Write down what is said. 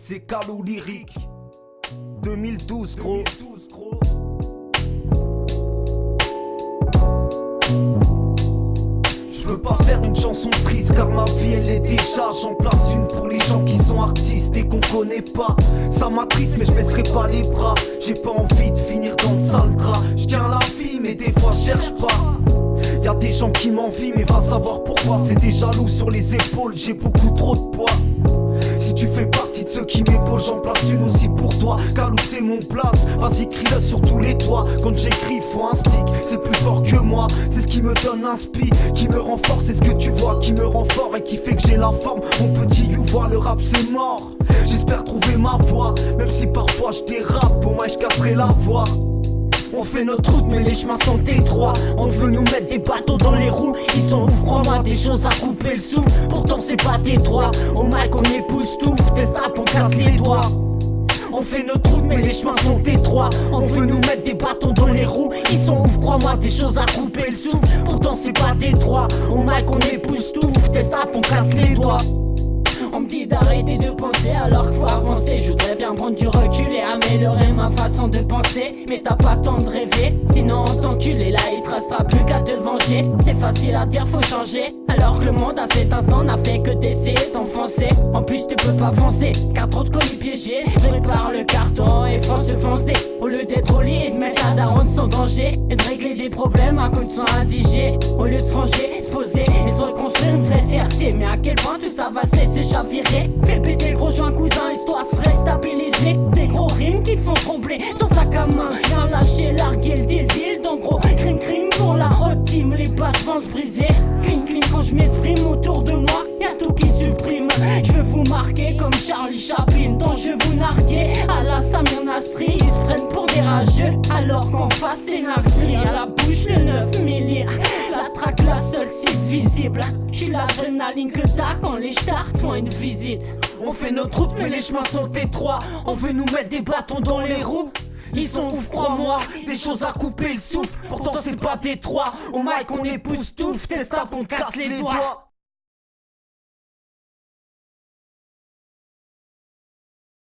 C'est Kalou Lyrique 2012 gros. Je veux pas faire une chanson triste car ma vie elle est déjà. J'en place une pour les gens qui sont artistes et qu'on connaît pas. Ça m'attriste mais je baisserai pas les bras. J'ai pas envie de finir dans le sale drap. Je tiens la vie mais des fois je cherche pas. Y'a des gens qui m'envient mais va savoir pourquoi. C'est des jaloux sur les épaules, j'ai beaucoup trop de poids. Si tu fais partie de ceux qui m'épaulent, j'en place une aussi pour toi. Kalou c'est mon place, vas-y crie-le sur tous les toits. Quand j'écris faut un stick, c'est plus fort que moi. C'est ce qui me donne un spi, qui me renforce. C'est ce que tu vois qui me rend fort et qui fait que j'ai la forme. Mon petit you voit le rap c'est mort. J'espère trouver ma voix, même si parfois je dérape. Pour moi je casserai la voix. On fait notre route mais les chemins sont étroits. On veut nous mettre des bateaux dans les roues. Ils sont ouf, crois-moi, des choses à couper le souffle. Pourtant c'est pas tes droits. Au mic on époustoufle, tes straps on casse les doigts. On fait notre route mais les chemins sont étroits. On veut nous mettre des bâtons dans les roues. Ils sont ouf, crois-moi, des choses à couper le souffle. Pourtant c'est pas tes droits. Au mic on époustoufle, tes straps on casse les doigts. On me dit d'arrêter de penser alors qu'il faut avancer. Je voudrais bien prendre du recul et améliorer ma façon de penser. Mais t'as pas le temps de rêver, sinon en t'enculer là il te restera plus qu'à te venger. C'est facile à dire, faut changer. Alors que le monde à cet instant n'a fait que d'essayer de t'enfoncer. En plus tu peux pas foncer, car trop de colis piégés. Prépare le carton et fonce des. Au lieu d'être au lit et de mettre la daronne sans danger, et de régler des problèmes à coup de sang indigé. Au lieu de se ranger, se poser et se reconstruire une vraie fierté. Mais à quel point tout ça va se laisser chavirer. Fais péter le gros joint cousin histoire de se restabiliser. Des gros rimes qui font trembler ton sac à main. Je viens lâcher, larguer le deal donc gros crime pour la optime. Les passes vont se briser. Clean quand je m'exprime autour de moi. Y'a tout qui supprime. Je veux vous marquer comme Charlie Chaplin, dont je vous narguer. À la Samir Nasri, ils se prennent pour des rageux. Alors qu'en face c'est Nasri. À la bouche le 9000. La traque la seule site visible. J'suis l'adrénaline que t'as quand les starts font une visite. On fait notre route mais les chemins sont étroits. On veut nous mettre des bâtons dans les roues. Ils sont ouf, crois-moi, des choses à couper le souffle. Pourtant c'est pas des trois. Au mic on époustoufle, tes straps on casse les doigts.